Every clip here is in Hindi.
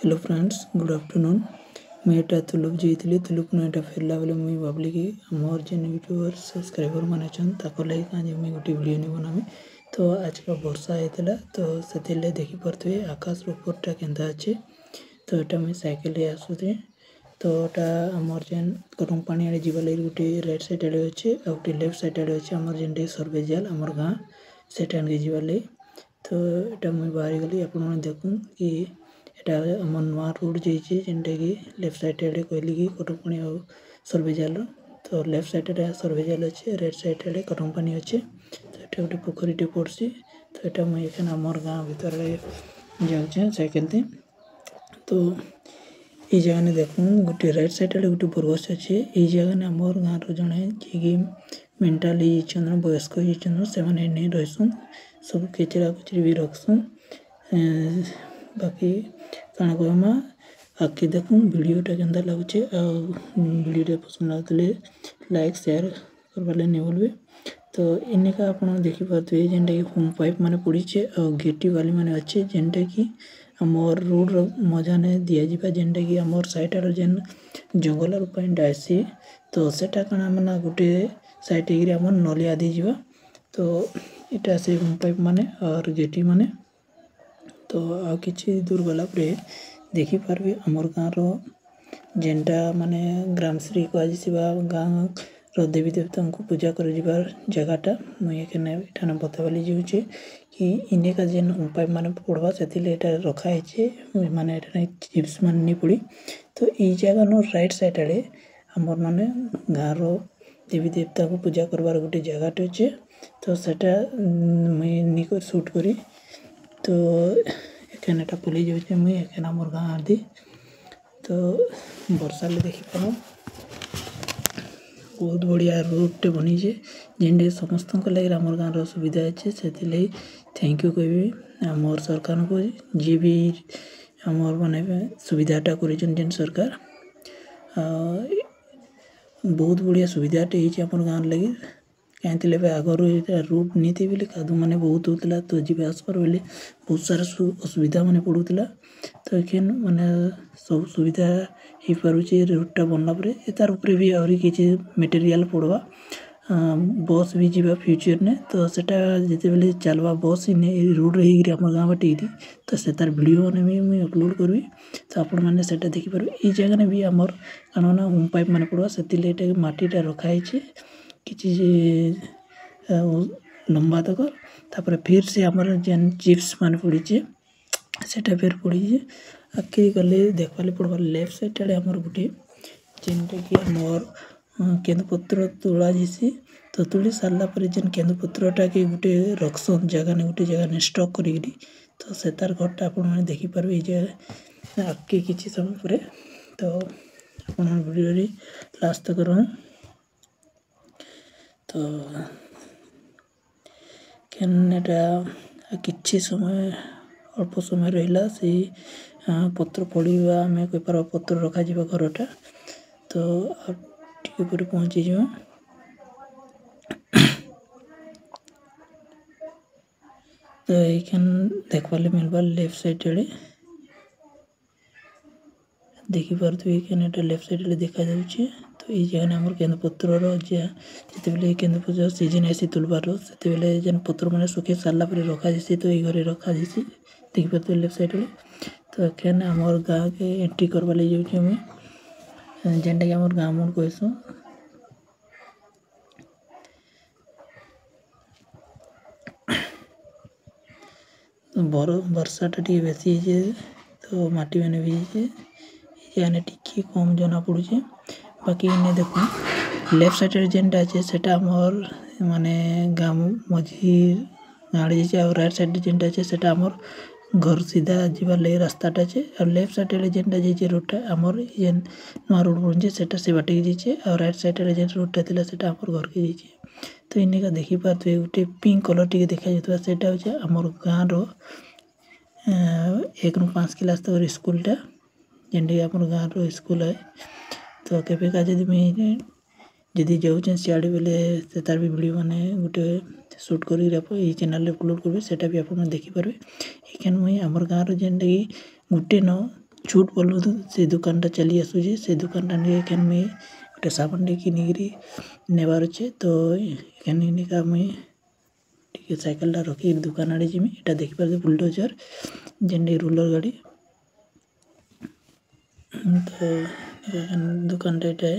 हेलो फ्रेंड्स गुड आफ्टरनून मैं एटा तुलुप जाइली तुलुप न एटा फेरला बेले मुई भाबली कि मोर जेन यूट्यूबर सब्सक्राइबर माने छन ताको लागि काजे मुई गोटे वीडियो नि बनामी तो आज का वर्षा हेतला तो सेतिले देखि परथवे आकाश ऊपरटा केंदा अछि तो एटा मुई साइकिल रे आसुथे तो एटा हमर जेन कटम पानी आड़े जीवा लागि गोटे राइट साइड आड़े अछि आ गोटे लेफ्ट साइड आड़े अछि हमर जेन डे सर्वे जाल हमर गां सेटा आड़े जीवा लागि तो एटा मुई बाहरी गली आपण माने देखुन कि एटा हमर नवा रोड जाइए जेनटा कि लेफ्ट साइड आड़े कहली कि कटकपाणी और सर्वेजाल तो लेफ्ट साइड आड़े सर्वेजाल अच्छे राइट साइड आड़े कटकपाणी अच्छे तो ये गोटे पोखरीटे पड़सी तो ये मुझे एखाने आमर गाँ भीतर जाऊे साइकेल थी तो ये जगह देखूँ गोटे राइट साइड आड़े गोटे बरगछ अच्छे ये जगह आमर गाँव जड़े जी मेंटाली वयस्क से नहीं रहीसुँ सब केचरा कुचरी भी रखसुँ बाकी काना कहमा आगे देखूँ वीडियोटा केंदा लगुचे वीडियोटा पसंद लगते लाइक शेयर करवा नहीं भूलबे तो इनका आप देखी पारे जेनटा कि होम पाइप माने पड़ीचे और गेटी वाली माने अच्छे जेनटा कि आमर रोड मजा ने दिया जावा जेनटा कि आमर साइड आर जेन जंगल पॉइंट आसी तो सेटा काना माना गोटे साइड आमर नलिया दी जावा तो इटा से होम पाइप माने और गेटी माने तो आ किछि दूर गला परे देखि पारबे हमर गाँव जेनटा माने ग्रामश्री कहवा गाँ रो देवी देवता को पूजा कर जगहटा मुझे एठाने बतावाली जाऊे कि इने का जेन होम पाइप माने पड़वा से रखाई माने चिप्स मान नहीं पड़ी तो ये जगह नो राइट साइड आड़े हमर माने गाँव रो देवी देवता को पूजा करवार गोटे जगहटे अच्छे तो सेटा मुई निको शूट करी तो एखाने पलि जाऊे मुई एखाने आमर गाँ आदि तो वर्षा देखी पार बहुत बढ़िया रोडटे बनीचे जेनटे समस्त लगे आमर गाँव सुविधा अच्छे से थैंक यू कह आमर सरकार को जी भी आमर माने सुविधाटा कर जेन सरकार बहुत बढ़िया सुविधाटे आमर गाँव लगे कहीं आगर रोड नहीं थी बोले कादू मैंने बहुत होता तो जी आसपार बोले बहुत सारा असुविधा मैंने पड़ूला तो ये मैंने सब सुविधा हो पारे रोडटा बनला तार उपरे भी आहरी किसी मटेरियल पड़वा बस भी जीवा फ्यूचर ने तो सेटा जिते बेले चलवा बस रोड रही आम गाँव बाटे तो से तार वीडियो मैंने भी मुझे अपलोड करी तो आपण मैंने सेटा देखी पारे ये जगह भी आमर काना होम पाइप मैंने पड़वा से माटीटा रखाई किसी लंबा तक तापर फिर से आमर जेन चिप्स मान पड़ीचे सेटा फिर पड़ीचे आगे गले देखवाले पड़वा लेफ्ट साइड आड़े आमर गोटे जेनटा कि आमर केंदुपत्र तोड़ा जैसी तो तुली सारा पर जेन केंदुपत्रटा के गोटे रखसन जगह ने गोटे जगह ने स्टॉक करी तो से तार घरटा आप देखी पारे ये आगे किसी समय पर तो आप वीडियो लास्ट तक रह तो किछि समय अल्प समय रहा से पत्र पड़ा आम कहीपर पत्र रखा घरटा तो टे पर पहुँची जा तो ये देखवा मिलवा लेफ्ट साइड आड़े देखी पारे लेफ्ट साइड आड़े देखा जाऊे तो ये जगह आम केंदुपत्र जिते केंदुपत्र सीजन आसी तुलबार से जेन पत्र मैंने सुखे सारा पर रखा जासी तो ये घरे रखा जासी देखी पारे लेफ्ट साइड आड़े तो एखाने आमर गाँ के एंट्री करवा लगे जाऊे मुझे जेनटा कि आमर गाँ मन कहसुँ वर्षाटा टी बेसी तो माटी मैंने भी यानी टिके कम जना पड़ुचे बाकी इन्हें देखो लेफ्ट साइड जेनटा अच्छे सेटा आमर माने गाँव मझी गाँड़े जाइए और राइट साइड जेनटा अच्छे सेटा आमर घर सीधा जीवार लगे रास्ताटा अच्छे और लेफ्ट साइड जेनटा जाइए रोडटा आमर जेन नुआ रोड बन सेटा से बाटे के जाइए और राइट साइड जेन रोडटा थिला सेटा आमर घर के जाइए तो इनका देखी पारे गोटे पिंक कलर टी देखा जाता सेटा होचे आमर गाँव रो 1 ରୁ 5 क्लास तक स्कूलटा जेनटा आम गाँव रो स्कूल है तो केवे का जदि जाऊँ सियाड़े बेले से तार भी वीडियो मैंने गोटे सुट कर चैनल अपलोड करेंगे सेटा भी आप देखिपारे ये मुझे आमर गाँव जेनटा कि गोटे न छूट बोलू से दुकानटा चली आसूचे से दुकानटा एखान मुई गोटे साबुनटे किनिकी नेबार अच्छे तो एखाने निका मुई टिके साइकेलटा रखी दुकान आड़े जिमी एटा देखि पारे बुलडोजर जेंडे रोलर गाड़ी तो दुकानटा एटा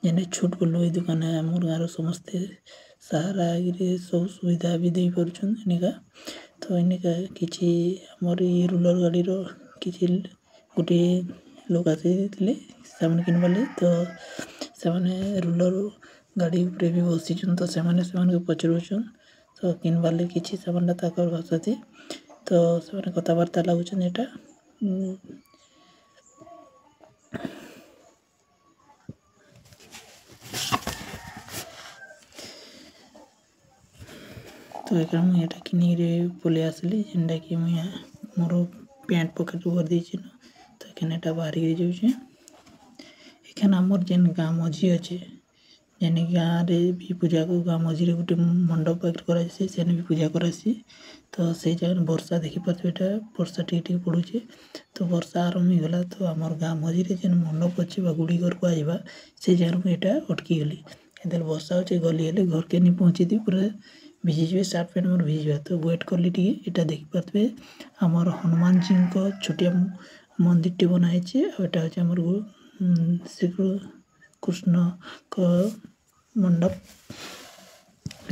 जेने छूट बोलू ए दुकान आमर गाँव समस्ते सहारा सब सुविधा भी दे पारुछन एनिका तो एनिका किछि हमर ये रोलर गाड़ी रो किछि गोटे लोक आसीले सामान किनबाले तो सेमाने रोलर गाड़ी उपरे भी बसिछन तो सेमाने पचरुछन तो किनबाले किछि सामान ताकर भाषाते तो सेमाने कथबार्ता लागुछन एटा तो एक एटा किनिरे पले आसली जेनटा कि मुई मोर पैंट पकेट भर देछि तो एखाने एटा बाहरी जाउछे एखान आमर जेन गाँ मझी अच्छे जेने गाँ रे भी पूजा को गाँ मझी गोटे मंडप पाखे करासी सेने भी पूजा करासी तो से जगह वर्षा देखि पारे एटा वर्षा टिके पड़ुचे तो वर्षा आरंभ हो गला तो आमर गाँ मझी जेन मंडप अच्छे गुड़ी घर को आइबा से जगह मुझे एटा अटकी गली एदल वर्षा अच्छे गली हेले घर के नहीं पहुँची थी पूरा भिजिजे सार्ट पैंट मोर भिजिबा तो वेट कली टी एटा देखि पारे आमर हनुमान जी को छोटिया मंदिर टे बनाई एटा होचे आमर श्री कृष्ण को मंडप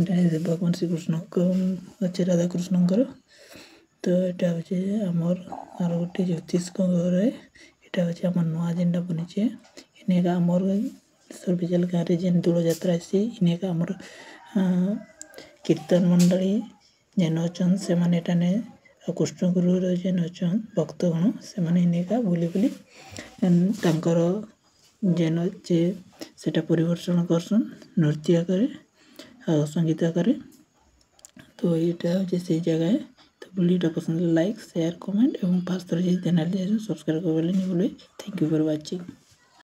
भगवान श्री कृष्ण को अच्छे राधा कृष्ण तो एटा होचे आमर आर गोटे ज्योतिष घर है एटा होचे आमर नुआ जेनटा बनीचे इनेका आमर सर्विजल गाँव रे जेन दोल यात्रा आसी इनेका आमर कीर्तन मंडली जेन अच्छन से माने एटाने कृष्ण गुरु जेन अच्छन भक्तगण से माने इनेका बुली बुली तांकर जेन अच्छे सेटा परिवर्तन करसन नृत्य करे संगीत करे तो यहाँ हूँ से जगह तो वीडियो पसंद लाइक शेयर कमेंट और फास्ट चैनल सब्सक्राइब करने नहीं भूलें। Thank you for watching.